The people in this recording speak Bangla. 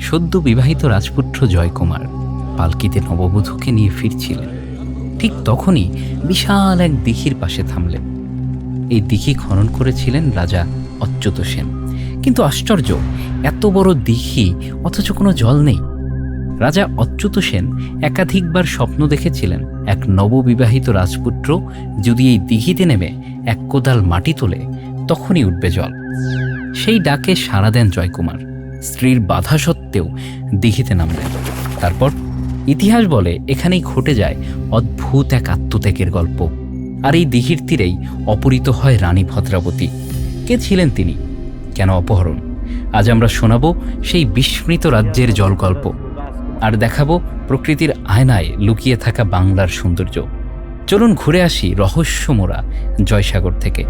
সদ্য বিবাহিত রাজপুত্র জয়কুমার পালকিতে নববধূকে নিয়ে ফিরছিলেন। ঠিক তখনই বিশাল এক দিঘির পাশে থামলেন। এই দিঘি খনন করেছিলেন রাজা অচ্যুত সেন। কিন্তু আশ্চর্য, এত বড় দিঘি অথচ কোনো জল নেই। রাজা অচ্যুত সেন একাধিকবার স্বপ্ন দেখেছিলেন এক নববিবাহিত রাজপুত্র যদি এই দিঘিতে নেমে এক কোদাল মাটি তোলে তখনই উঠবে জল। সেই ডাকে সাড়া দেন জয়কুমার। স্ত্রীর বাধা সত্ত্বেও দিঘিতে নামলেন। তারপর ইতিহাস বলে এখানেই ঘটে যায় অদ্ভুত এক আত্মত্যাগের গল্প। আর এই দিঘির তীরেই অপহৃত হয় রানী ভদ্রাবতী। কে ছিলেন তিনি, কেন অপহরণ? আজ আমরা শোনাব সেই বিস্মৃত রাজ্যের জলগল্প, আর দেখাবো প্রকৃতির আয়নায় লুকিয়ে থাকা বাংলার সৌন্দর্য। চলুন ঘুরে আসি রহস্যমোড়া জয়সাগর থেকে।